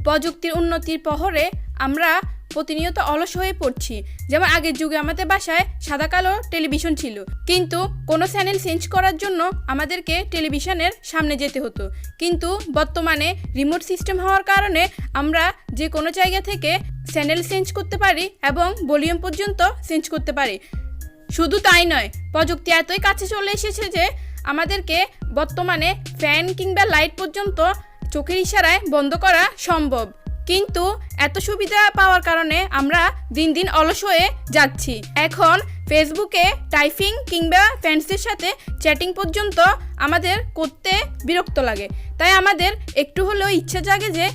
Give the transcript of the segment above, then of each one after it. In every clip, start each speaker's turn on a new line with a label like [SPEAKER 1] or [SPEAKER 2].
[SPEAKER 1] প্রযুক্তির উন্নতির প্রহরে আমরা প্রতিনিয়ত অলস হয়ে পড়ছি। যেমন আগের যুগে আমাদের বাসায় সাদা কালো টেলিভিশন ছিল, কিন্তু কোনো চ্যানেল চেঞ্জ করার জন্য আমাদেরকে টেলিভিশনের সামনে যেতে হতো। কিন্তু বর্তমানে রিমোট সিস্টেম হওয়ার কারণে আমরা যে কোনো জায়গা থেকে চ্যানেল চেঞ্জ করতে পারি এবং ভলিউম পর্যন্ত চেঞ্জ করতে পারি। শুধু তাই নয়, প্রযুক্তি এতই কাছে চলে এসেছে যে আমাদেরকে বর্তমানে ফ্যান কিংবা লাইট পর্যন্ত চোখের ইশারায় বন্ধ করা সম্ভব। কিন্তু এত সুবিধা পাওয়ার কারণে আমরা দিন দিন অলস হয়ে যাচ্ছি। এখন ফেসবুকে টাইপিং কিংবা ফ্রেন্ডসদের সাথে চ্যাটিং পর্যন্ত আমাদের করতে বিরক্ত লাগে। তাই আমাদের একটু হলেও ইচ্ছা জাগে যে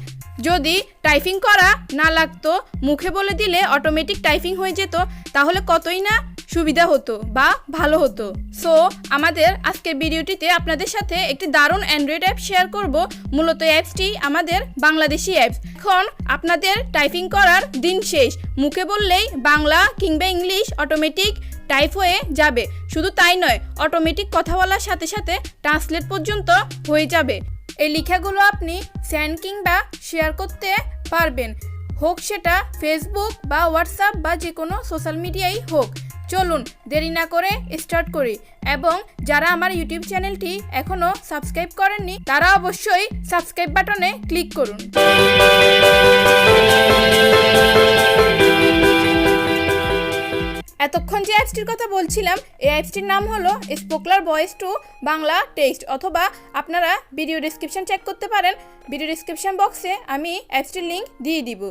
[SPEAKER 1] যদি টাইপিং করা না লাগতো, মুখে বলে দিলে অটোমেটিক টাইপিং হয়ে যেত, তাহলে কতই না সুবিধা হতো বা ভালো হতো। সো আমাদের আজকের ভিডিওটিতে আপনাদের সাথে একটি দারুণ অ্যান্ড্রয়েড অ্যাপ শেয়ার করব। মূলত অ্যাপসটি আমাদের বাংলাদেশি অ্যাপস। এখন আপনাদের টাইপিং করার দিন শেষ, মুখে বললেই বাংলা কিংবা ইংলিশ অটোমেটিক টাইপ হয়ে যাবে। শুধু তাই নয়, অটোমেটিক কথা বলার সাথে সাথে ট্রান্সলেট পর্যন্ত হয়ে যাবে। এই লেখাগুলো আপনি সেন্ড কিংবা শেয়ার করতে পারবেন, হোক সেটা ফেসবুক বা হোয়াটসঅ্যাপ বা যে কোনো সোশ্যাল মিডিয়াই হোক। চলুন দেরি না করে স্টার্ট করি, এবং যারা আমার ইউটিউব চ্যানেলটি এখনও সাবস্ক্রাইব করেননি তারা অবশ্যই সাবস্ক্রাইব বাটনে ক্লিক করুন। এতক্ষণ যে অ্যাপসটির কথা বলছিলাম, এই অ্যাপসটির নাম হলো স্পোকলার ভয়েস টু বাংলা টেক্সট, অথবা আপনারা ভিডিও ডেসক্রিপশন চেক করতে পারেন। ভিডিও ডেসক্রিপশন বক্সে আমি অ্যাপসটির লিঙ্ক দিয়ে দিব।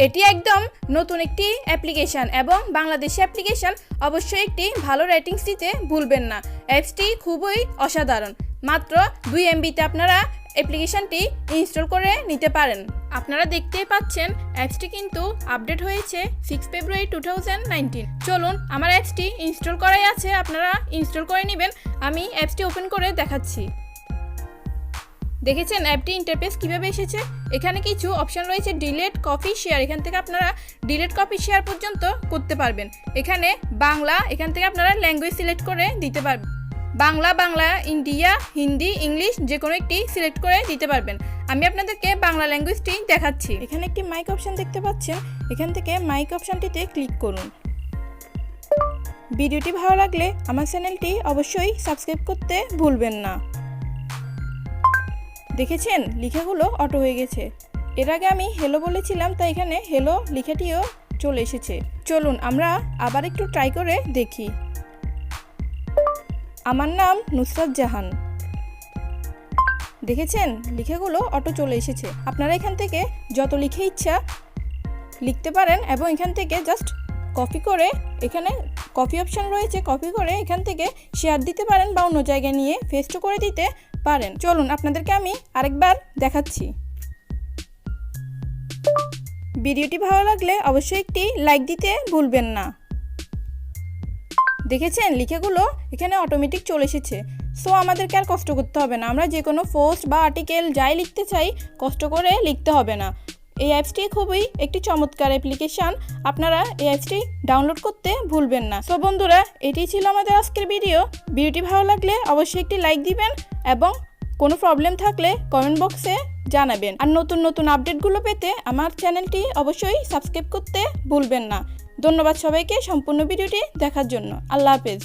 [SPEAKER 1] এটি একদম নতুন একটি অ্যাপ্লিকেশান এবং বাংলাদেশি অ্যাপ্লিকেশান। অবশ্যই একটি ভালো রেটিংস দিতে ভুলবেন না। অ্যাপসটি খুবই অসাধারণ। মাত্র 2 MBতে আপনারা অ্যাপ্লিকেশানটি ইনস্টল করে নিতে পারেন। আপনারা দেখতেই পাচ্ছেন অ্যাপসটি কিন্তু আপডেট হয়েছে 6 ফেব্রুয়ারি 2019। চলুন, আমার অ্যাপসটি ইনস্টল করাই আছে, আপনারা ইনস্টল করে নেবেন। আমি অ্যাপসটি ওপেন করে দেখাচ্ছি। দেখেছেন অ্যাপটি ইন্টারফেস কীভাবে এসেছে? এখানে কিছু অপশান রয়েছে, ডিলিট, কপি, শেয়ার। এখান থেকে আপনারা ডিলিট, কপি, শেয়ার পর্যন্ত করতে পারবেন। এখানে বাংলা, এখান থেকে আপনারা ল্যাঙ্গুয়েজ সিলেক্ট করে দিতে পারবেন। বাংলা, ইন্ডিয়া, হিন্দি, ইংলিশ যে কোনো একটি সিলেক্ট করে দিতে পারবেন। আমি আপনাদেরকে বাংলা ল্যাঙ্গুয়েজটি দেখাচ্ছি। এখানে একটি মাইক অপশান দেখতে পাচ্ছেন, এখান থেকে মাইক অপশানটিতে ক্লিক করুন। ভিডিওটি ভালো লাগলে আমার চ্যানেলটি অবশ্যই সাবস্ক্রাইব করতে ভুলবেন না। দেখেছেন লেখাগুলো অটো হয়ে গেছে। এর আগে আমি হ্যালো বলেছিলাম, তাই এখানে হ্যালো লেখাটিও চলে এসেছে। চলুন আমরা আবার একটু ট্রাই করে দেখি। আমার নাম নুসরাত জাহান। দেখেছেন লেখাগুলো অটো চলে এসেছে। আপনারা এখান থেকে যত লিখে ইচ্ছা লিখতে পারেন, এবং এখান থেকে জাস্ট কপি করে, এখানে কপি অপশান রয়েছে, কপি করে এখান থেকে শেয়ার দিতে পারেন বা অন্য জায়গায় নিয়ে পেস্ট করে দিতে পারেন। চলুন আপনাদেরকে আমি আরেকবার দেখাচ্ছি। ভিডিওটি ভালো লাগলে অবশ্যই একটি লাইক দিতে ভুলবেন না। দেখেছেন লেখাগুলো এখানে অটোমেটিক চলে এসেছে। সো আমাদেরকে আর কষ্ট করতে হবে না। আমরা যে কোনো পোস্ট বা আর্টিকেল যাই লিখতে চাই কষ্ট করে লিখতে হবে না। এই অ্যাপসটি খুবই একটি চমৎকার অ্যাপ্লিকেশান। আপনারা এই অ্যাপসটি ডাউনলোড করতে ভুলবেন না। সো বন্ধুরা, এটি ছিল আমাদের আজকের ভিডিও। ভিডিওটি ভালো লাগলে অবশ্যই একটি লাইক দিবেন, এবং কোনো প্রবলেম থাকলে কমেন্ট বক্সে জানাবেন। আর নতুন নতুন আপডেটগুলো পেতে আমার চ্যানেলটি অবশ্যই সাবস্ক্রাইব করতে ভুলবেন না। ধন্যবাদ সবাইকে সম্পূর্ণ ভিডিওটি দেখার জন্য। আল্লাহ হাফেজ।